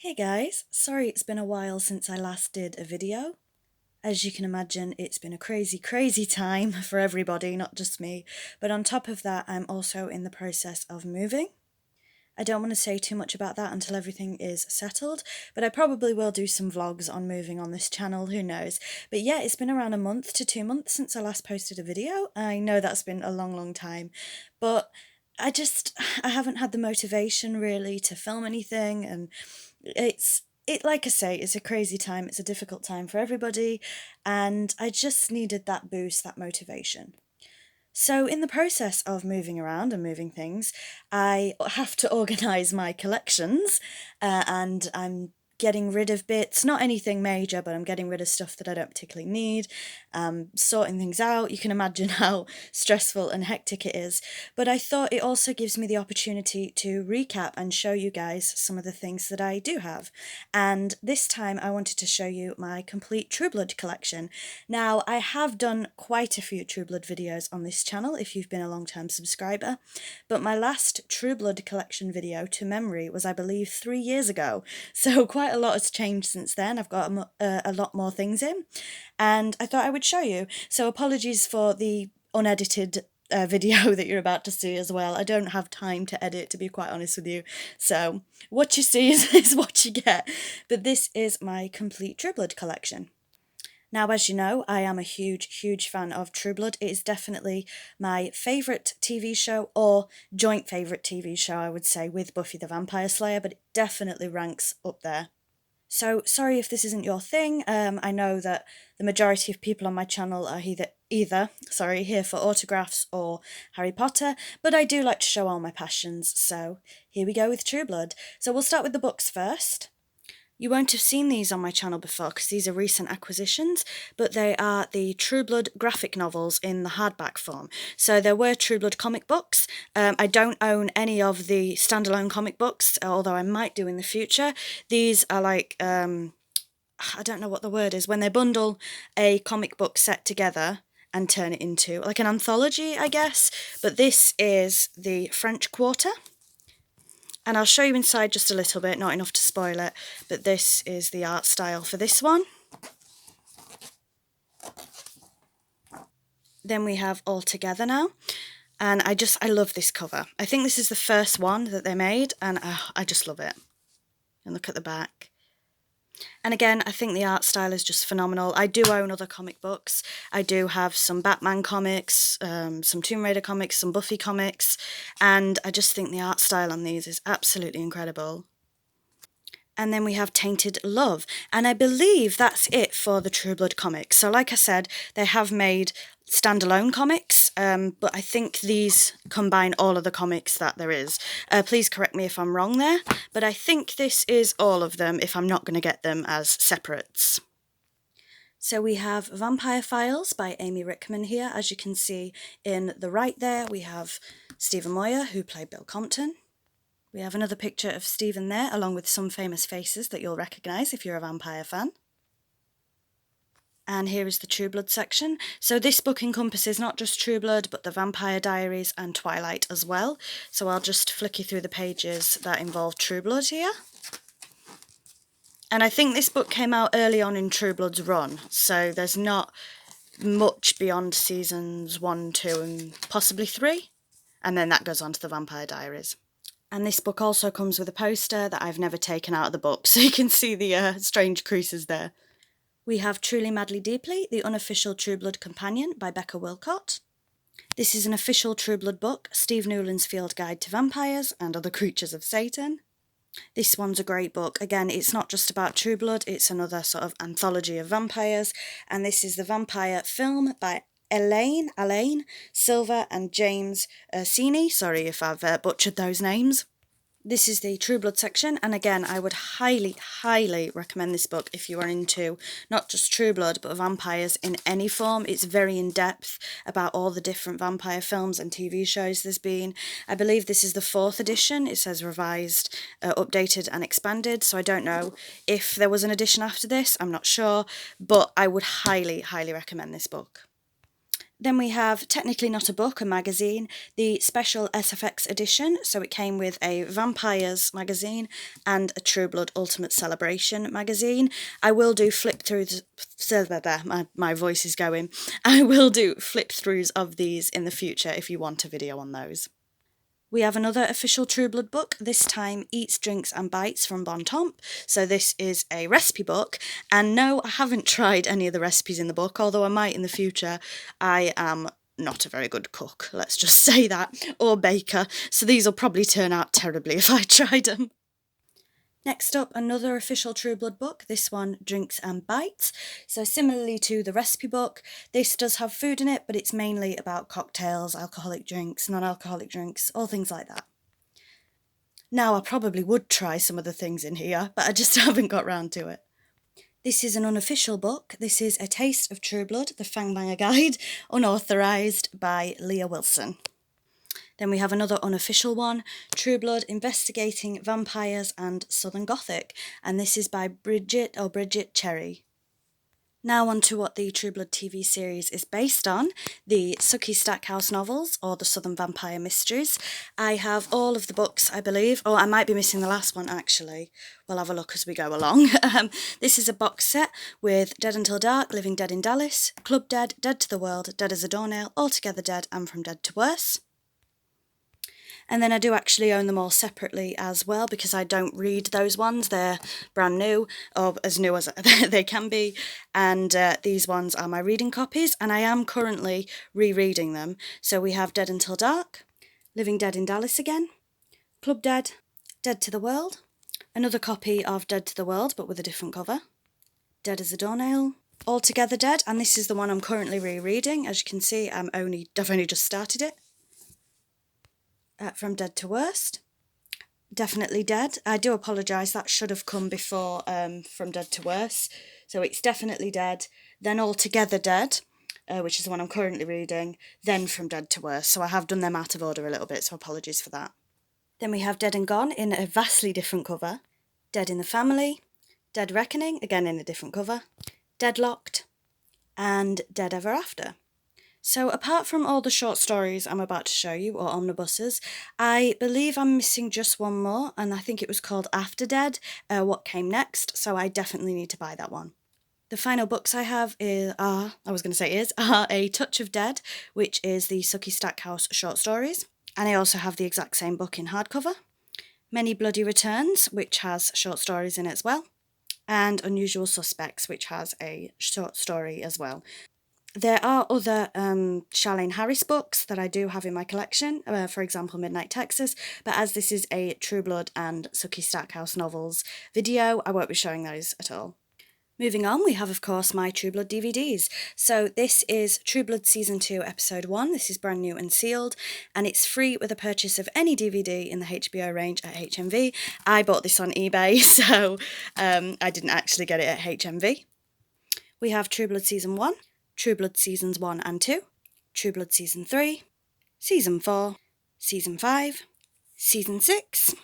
Hey guys, sorry it's been a while since I last did a video. As you can imagine, it's been a crazy time for everybody, not just me. But on top of that, I'm also in the process of moving. I don't want to say too much about that until everything is settled, but I probably will do some vlogs on moving on this channel, who knows. But yeah, it's been around a month to 2 months since I last posted a video. I know that's been a long time, but I haven't had the motivation really to film anything, and like I say, it's a crazy time, it's a difficult time for everybody, and I just needed that boost, that motivation. So, in the process of moving around and moving things, I have to organise my collections, and I'm getting rid of bits, not anything major, but I'm getting rid of stuff that I don't particularly need, sorting things out. You can imagine how stressful and hectic it is. But I thought it also gives me the opportunity to recap and show you guys some of the things that I do have. And this time I wanted to show you my complete True Blood collection. Now, I have done quite a few True Blood videos on this channel if you've been a long-time subscriber, but my last True Blood collection video to memory was, I believe, 3 years ago, so quite a lot has changed since then. I've got a lot more things in, and I thought I would show you. So apologies for the unedited video that you're about to see as well. I don't have time to edit, to be quite honest with you, so what you see is what you get. But this is my complete True Blood collection. Now, as you know, I am a huge fan of True Blood. It is definitely my favourite TV show, or joint favourite TV show, I would say, with Buffy the Vampire Slayer, but it definitely ranks up there. So, sorry if this isn't your thing. I know that the majority of people on my channel are either here for autographs or Harry Potter, but I do like to show all my passions, so here we go with True Blood. So we'll start with the books first. You won't have seen these on my channel before because these are recent acquisitions, but they are the True Blood graphic novels in the hardback form. So there were True Blood comic books. I don't own any of the standalone comic books, although I might do in the future. These are like, I don't know what the word is, when they bundle a comic book set together and turn it into like an anthology, I guess. But this is the French Quarter. And I'll show you inside just a little bit, not enough to spoil it, but this is the art style for this one. Then we have All Together Now, and I love this cover. I think this is the first one that they made, and I just love it. And look at the back. And again, I think the art style is just phenomenal. I do own other comic books. I do have some Batman comics, some Tomb Raider comics, some Buffy comics, and I just think the art style on these is absolutely incredible. And then we have Tainted Love, and I believe that's it for the True Blood comics. So like I said, they have made standalone comics, but I think these combine all of the comics that there is. Please correct me if I'm wrong there, but I think this is all of them if I'm not going to get them as separates. So we have Vampire Files by Amy Rickman here. As you can see in the right there, we have Stephen Moyer, who played Bill Compton. We have another picture of Stephen there, along with some famous faces that you'll recognise if you're a vampire fan. And here is the True Blood section. So this book encompasses not just True Blood, but the Vampire Diaries and Twilight as well. So I'll just flick you through the pages that involve True Blood here. And I think this book came out early on in True Blood's run, so there's not much beyond seasons 1, 2 and possibly 3. And then that goes on to the Vampire Diaries. And this book also comes with a poster that I've never taken out of the book, so you can see the strange creases there. We have Truly Madly Deeply, the unofficial True Blood companion by Becca Wilcott. This is an official True Blood book, Steve Newland's Field Guide to Vampires and Other Creatures of Satan. This one's a great book. Again, it's not just about True Blood, it's another sort of anthology of vampires, and this is the vampire film by Elaine Silver and James Ursini. Sorry if I've butchered those names. This is the True Blood section, and again, I would highly recommend this book if you are into not just True Blood, but vampires in any form. It's very in-depth about all the different vampire films and TV shows there's been. I believe this is the 4th edition. It says revised, updated and expanded, so I don't know if there was an edition after this, I'm not sure, but I would highly recommend this book. Then we have, technically not a book, a magazine, the special SFX edition. So it came with a Vampires magazine and a True Blood Ultimate Celebration magazine. I will do flip-throughs, my voice is going. I will do flip-throughs of these in the future if you want a video on those. We have another official True Blood book, this time Eats, Drinks and Bites from Bon Tomp. So this is a recipe book, and no, I haven't tried any of the recipes in the book, although I might in the future. I am not a very good cook, let's just say that, or baker, so these will probably turn out terribly if I tried them. Next up, another official True Blood book, this one Drinks and Bites. So similarly to the recipe book, this does have food in it, but it's mainly about cocktails, alcoholic drinks, non-alcoholic drinks, all things like that. Now, I probably would try some of the things in here, but I just haven't got round to it. This is an unofficial book. This is A Taste of True Blood, the Fangbanger Guide, unauthorised by Leah Wilson. Then we have another unofficial one, True Blood Investigating Vampires and Southern Gothic, and this is by Bridget Cherry. Now on to what the True Blood TV series is based on, the Sookie Stackhouse novels, or the Southern Vampire Mysteries. I have all of the books, I believe. Oh, I might be missing the last one, actually. We'll have a look as we go along. This is a box set with Dead Until Dark, Living Dead in Dallas, Club Dead, Dead to the World, Dead as a Doornail, Altogether Dead, and From Dead to Worse. And then I do actually own them all separately as well, because I don't read those ones. They're brand new, or as new as they can be. And these ones are my reading copies, and I am currently rereading them. So we have Dead Until Dark, Living Dead in Dallas again, Club Dead, Dead to the World, another copy of Dead to the World, but with a different cover, Dead as a Doornail, Altogether Dead, and this is the one I'm currently rereading. As you can see, I've only just started it. From Dead to Worst, Definitely Dead. I do apologise, that should have come before From Dead to Worse. So it's Definitely Dead, then Altogether Dead, which is the one I'm currently reading, then From Dead to Worse. So I have done them out of order a little bit, so apologies for that. Then we have Dead and Gone in a vastly different cover, Dead in the Family, Dead Reckoning, again in a different cover, Deadlocked, and Dead Ever After. So apart from all the short stories I'm about to show you, or omnibuses, I believe I'm missing just one more, and I think it was called After Dead, What Came Next, so I definitely need to buy that one. The final books I have are A Touch of Dead, which is the Sookie Stackhouse short stories, and I also have the exact same book in hardcover. Many Bloody Returns, which has short stories in it as well, and Unusual Suspects, which has a short story as well. There are other Charlene Harris books that I do have in my collection, for example Midnight Texas, but as this is a True Blood and Sookie Stackhouse novels video, I won't be showing those at all. Moving on, we have of course my True Blood DVDs. So this is True Blood Season 2 Episode 1, this is brand new and sealed, and it's free with a purchase of any DVD in the HBO range at HMV. I bought this on eBay, so I didn't actually get it at HMV. We have True Blood Season 1, True Blood Seasons 1 and 2, True Blood Season 3, Season 4, Season 5, Season 6,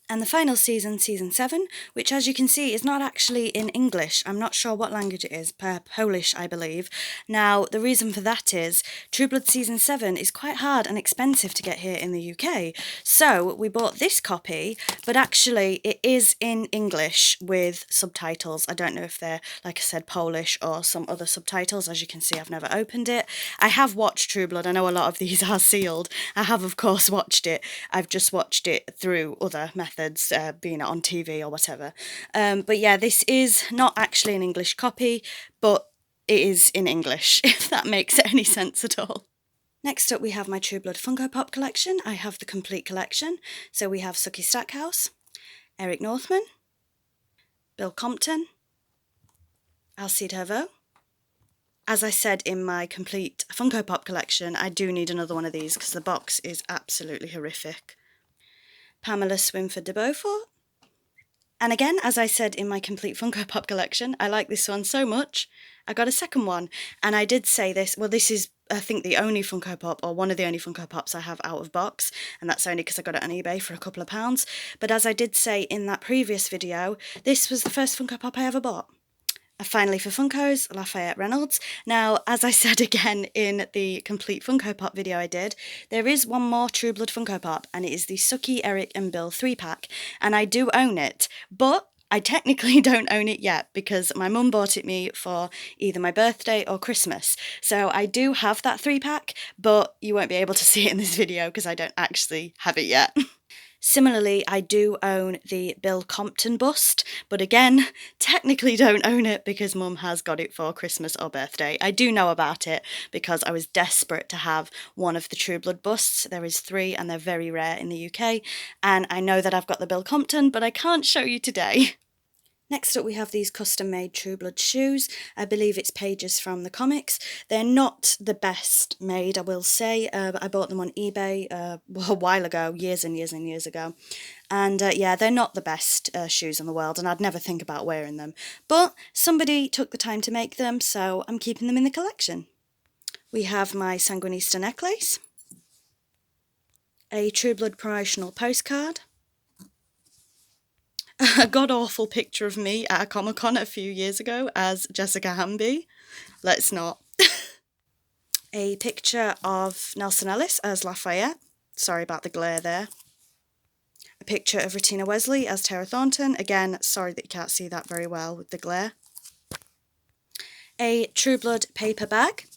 and the final season, Season 7, which as you can see is not actually in English. I'm not sure what language it is, Polish I believe. Now the reason for that is True Blood Season 7 is quite hard and expensive to get here in the UK. So we bought this copy, but actually it is in English with subtitles. I don't know if they're, like I said, Polish or some other subtitles. As you can see, I've never opened it. I have watched True Blood. I know a lot of these are sealed. I have of course watched it. I've just watched it through other methods, being it on TV or whatever. But yeah, this is not actually an English copy, but it is in English, if that makes any sense at all. Next up we have my True Blood Funko Pop collection. I have the complete collection. So we have Sookie Stackhouse, Eric Northman, Bill Compton, Alcide Herveau. As I said in my complete Funko Pop collection, I do need another one of these because the box is absolutely horrific. Pamela Swynford de Beaufort. And again, as I said in my complete Funko Pop collection, I like this one so much, I got a second one. And I did say this, well this is I think the only Funko Pop, or one of the only Funko Pops I have out of box, and that's only because I got it on eBay for a couple of pounds. But as I did say in that previous video, this was the first Funko Pop I ever bought. Finally for Funkos, Lafayette Reynolds. Now, as I said again in the complete Funko Pop video I did, there is one more True Blood Funko Pop, and it is the Suki, Eric and Bill 3-pack, and I do own it, but I technically don't own it yet because my mum bought it me for either my birthday or Christmas. So I do have that 3-pack, but you won't be able to see it in this video because I don't actually have it yet. Similarly, I do own the Bill Compton bust, but again, technically don't own it because Mum has got it for Christmas or birthday. I do know about it because I was desperate to have one of the True Blood busts. There is 3 and they're very rare in the UK, and I know that I've got the Bill Compton, but I can't show you today. Next up we have these custom-made True Blood shoes. I believe it's pages from the comics. They're not the best made, I will say. I bought them on eBay a while ago, years and years and years ago. And yeah, they're not the best shoes in the world, and I'd never think about wearing them. But somebody took the time to make them, so I'm keeping them in the collection. We have my Sanguinista necklace, a True Blood promotional postcard, a god-awful picture of me at a Comic-Con a few years ago as Jessica Hamby. Let's not. A picture of Nelson Ellis as Lafayette. Sorry about the glare there. A picture of Rettina Wesley as Tara Thornton. Again, sorry that you can't see that very well with the glare. A True Blood paper bag.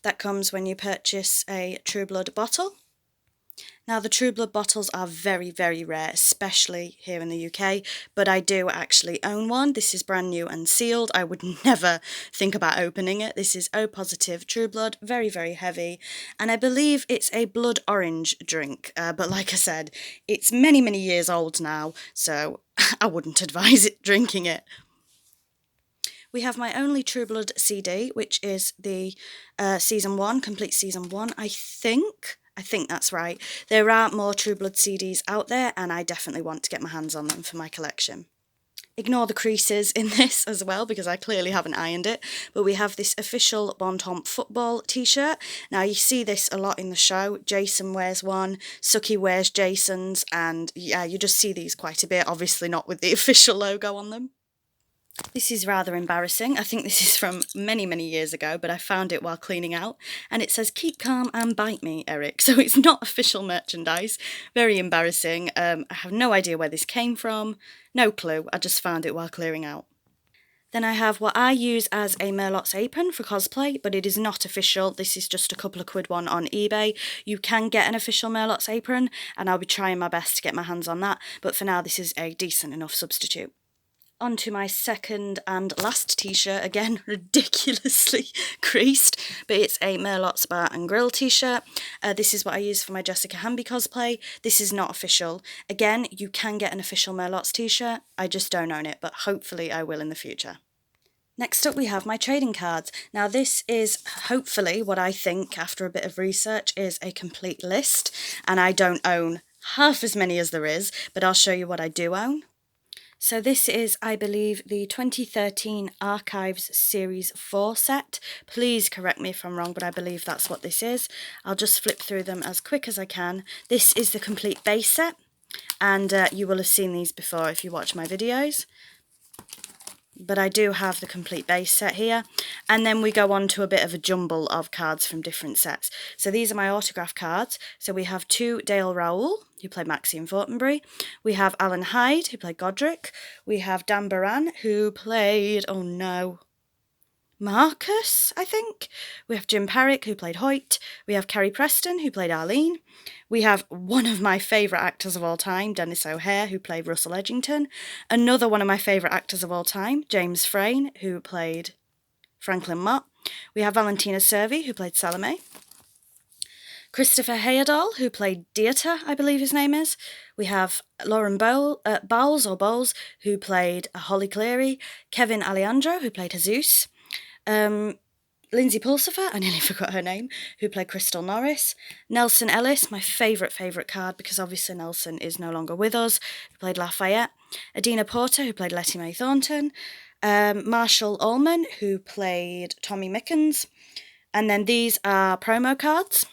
That comes when you purchase a True Blood bottle. Now, the True Blood bottles are very, very rare, especially here in the UK, but I do actually own one. This is brand new and sealed. I would never think about opening it. This is O positive True Blood, very, very heavy, and I believe it's a blood orange drink, but like I said, it's many, many years old now, so I wouldn't advise it drinking it. We have my only True Blood CD, which is the Season 1, complete Season 1, I think that's right. There are more True Blood CDs out there, and I definitely want to get my hands on them for my collection. Ignore the creases in this as well, because I clearly haven't ironed it, but we have this official Bon Ton football t-shirt. Now, you see this a lot in the show. Jason wears one, Suki wears Jason's, and yeah, you just see these quite a bit, obviously not with the official logo on them. This is rather embarrassing. I think this is from many, many years ago, but I found it while cleaning out, and it says, "Keep calm and bite me, Eric." So it's not official merchandise. Very embarrassing. I have no idea where this came from. No clue. I just found it while clearing out. Then I have what I use as a Merlot's apron for cosplay, but it is not official. This is just a couple of quid one on eBay. You can get an official Merlot's apron, and I'll be trying my best to get my hands on that, but for now this is a decent enough substitute. On to my second and last t-shirt, again ridiculously creased, but it's a Merlot's Bar and Grill t-shirt. This is what I use for my Jessica Hamby cosplay. This is not official. Again, you can get an official Merlot's t-shirt, I just don't own it, but hopefully I will in the future. Next up we have my trading cards. Now this is hopefully what I think, after a bit of research, is a complete list, and I don't own half as many as there is, but I'll show you what I do own. So this is, I believe, the 2013 Archives Series 4 set. Please correct me if I'm wrong, but I believe that's what this is. I'll just flip through them as quick as I can. This is the complete base set, and you will have seen these before if you watch my videos. But I do have the complete base set here, and then we go on to a bit of a jumble of cards from different sets. So these are my autograph cards. So we have 2 Dale Raoul, who played Maxine Fortenbury. We have Alan Hyde, who played Godric. We have Dan Baran, who played, oh no, Marcus, I think. We have Jim Parrick, who played Hoyt. We have Carrie Preston, who played Arlene. We have one of my favourite actors of all time, Dennis O'Hare, who played Russell Edgington. Another one of my favourite actors of all time, James Frayne, who played Franklin Mott. We have Valentina Cervi, who played Salome. Christopher Heyerdahl, who played Dieter, I believe his name is. We have Lauren Bowles, who played Holly Cleary. Kevin Alejandro, who played Jesus. Lindsay Pulsifer, I nearly forgot her name, who played Crystal Norris. Nelson Ellis, my favourite card, because obviously Nelson is no longer with us, who played Lafayette. Adina Porter, who played Letty Mae Thornton. Marshall Ullman, who played Tommy Mickens. And then these are promo cards.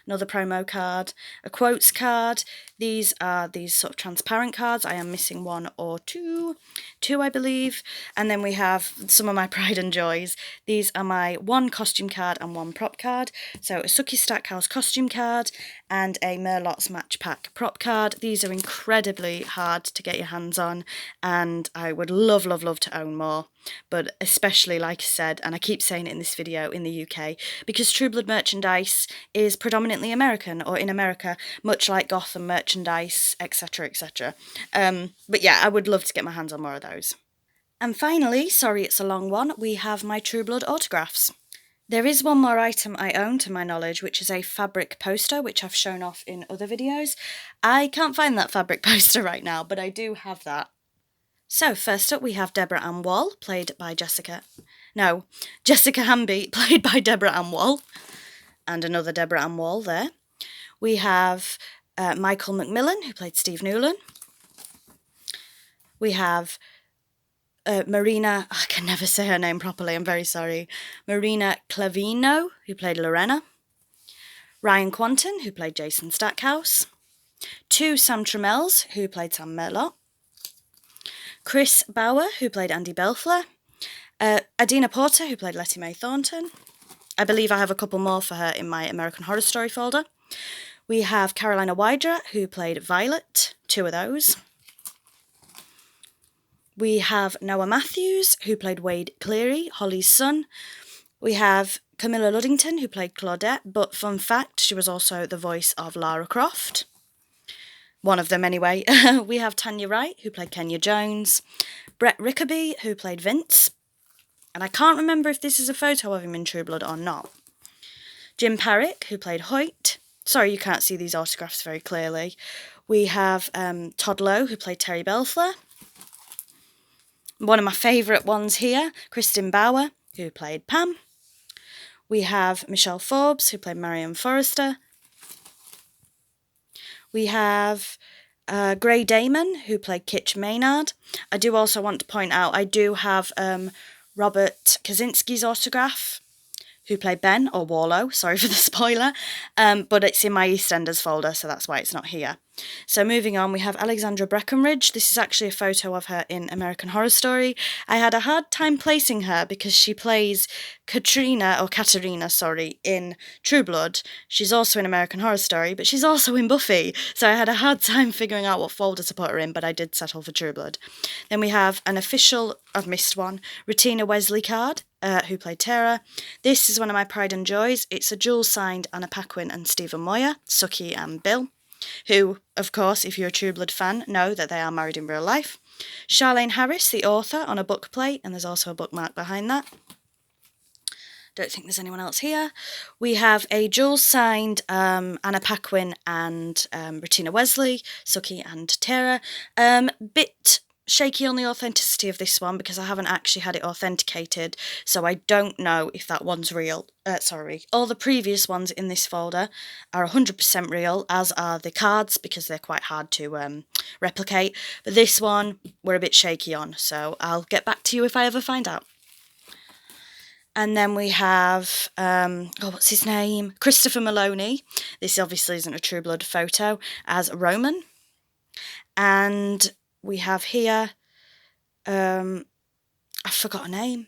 Another promo card, a quotes card. These are these sort of transparent cards. I am missing one or two, I believe. And then we have some of my pride and joys. These are my one costume card and one prop card. So a Suki Stackhouse costume card and a Merlot's Match Pack prop card. These are incredibly hard to get your hands on, and I would love, love, love to own more. But especially, like I said, and I keep saying it in this video, in the UK, because True Blood merchandise is predominantly American, or in America, much like Gotham merchandise, etc, etc. But yeah, I would love to get my hands on more of those. And finally, sorry it's a long one, we have my True Blood autographs. There is one more item I own to my knowledge, which is a fabric poster, which I've shown off in other videos. I can't find that fabric poster right now, but I do have that. So first up we have Deborah Ann Wall, played by Jessica Hamby, played by Deborah Ann Wall, and another Deborah Ann Wall there. We have Michael McMillan, who played Steve Newland. We have Marina, I can never say her name properly, I'm very sorry. Marina Clavino, who played Lorena. Ryan Quanton, who played Jason Stackhouse. 2 Sam Trammels, who played Sam Merlot. Chris Bauer, who played Andy Belfler. Adina Porter, who played Letty Mae Thornton. I believe I have a couple more for her in my American Horror Story folder. We have Carolina Wydra, who played Violet, 2 of those. We have Noah Matthews, who played Wade Cleary, Holly's son. We have Camilla Luddington, who played Claudette, but fun fact, she was also the voice of Lara Croft. One of them anyway. We have Tanya Wright, who played Kenya Jones. Brett Rickaby, who played Vince. And I can't remember if this is a photo of him in True Blood or not. Jim Parrick, who played Hoyt. Sorry, you can't see these autographs very clearly. We have Todd Lowe, who played Terry Belfler. One of my favourite ones here, Kristen Bauer, who played Pam. We have Michelle Forbes, who played Marion Forrester. We have Gray Damon, who played Kitch Maynard. I do also want to point out, I do have Robert Kaczynski's autograph, who played Ben, or Warlow, sorry for the spoiler, but it's in my EastEnders folder, so that's why it's not here. So moving on, we have Alexandra Breckenridge. This is actually a photo of her in American Horror Story. I had a hard time placing her because she plays Katarina, in True Blood. She's also in American Horror Story, but she's also in Buffy, so I had a hard time figuring out what folder to put her in, but I did settle for True Blood. Then we have an official, I've missed one, Rutina Wesley card, who played Tara. This is one of my pride and joys. It's a dual signed Anna Paquin and Stephen Moyer, Suki and Bill, who, of course, if you're a True Blood fan, know that they are married in real life. Charlene Harris, the author, on a book plate, and there's also a bookmark behind that. Don't think there's anyone else here. We have a dual signed Anna Paquin and Rutina Wesley, Suki and Tara. Bit shaky on the authenticity of this one because I haven't actually had it authenticated, so I don't know if that one's real. All the previous ones in this folder are 100% real, as are the cards, because they're quite hard to replicate. But this one we're a bit shaky on, so I'll get back to you if I ever find out. And then we have, what's his name? Christopher Maloney. This obviously isn't a True Blood photo, as Roman. And we have here, I forgot her name.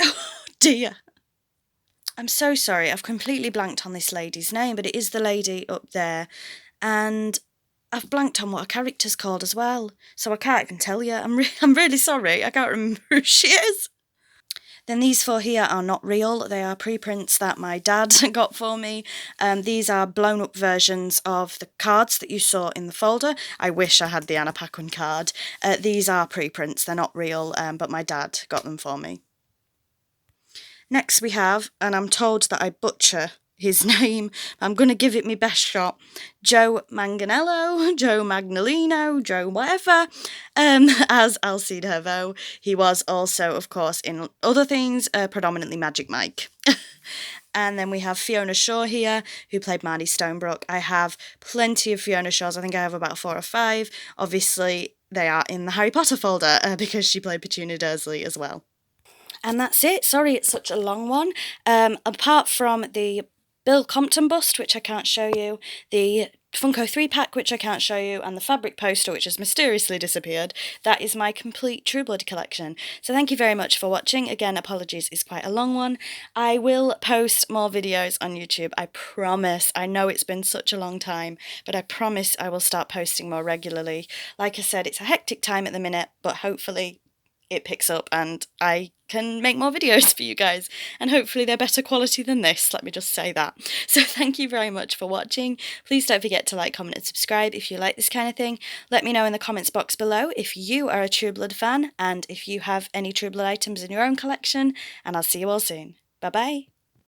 Oh dear. I'm so sorry, I've completely blanked on this lady's name, but it is the lady up there. And I've blanked on what her character's called as well, so I can't even tell you. I'm really sorry, I can't remember who she is. Then these 4 here are not real. They are preprints that my dad got for me. These are blown up versions of the cards that you saw in the folder. I wish I had the Anna Paquin card. These are preprints. They're not real, but my dad got them for me. Next we have, and I'm told that I butcher his name, I'm going to give it my best shot, Joe Manganello, Joe Magnolino, Joe whatever, as Alcide Herveau. He was also, of course, in other things, predominantly Magic Mike. And then we have Fiona Shaw here, who played Marnie Stonebrook. I have plenty of Fiona Shaws. I think I have about 4 or 5. Obviously, they are in the Harry Potter folder, because she played Petunia Dursley as well. And that's it. Sorry it's such a long one. Apart from the Bill Compton bust, which I can't show you, the Funko 3-pack, which I can't show you, and the fabric poster, which has mysteriously disappeared. That is my complete True Blood collection. So thank you very much for watching. Again, apologies, it's quite a long one. I will post more videos on YouTube, I promise. I know it's been such a long time, but I promise I will start posting more regularly. Like I said, it's a hectic time at the minute, but hopefully it picks up and I can make more videos for you guys, and hopefully they're better quality than this, let me just say that. So thank you very much for watching. Please don't forget to like, comment and subscribe if you like this kind of thing. Let me know in the comments box below if you are a True Blood fan and if you have any True Blood items in your own collection, and I'll see you all soon. Bye bye.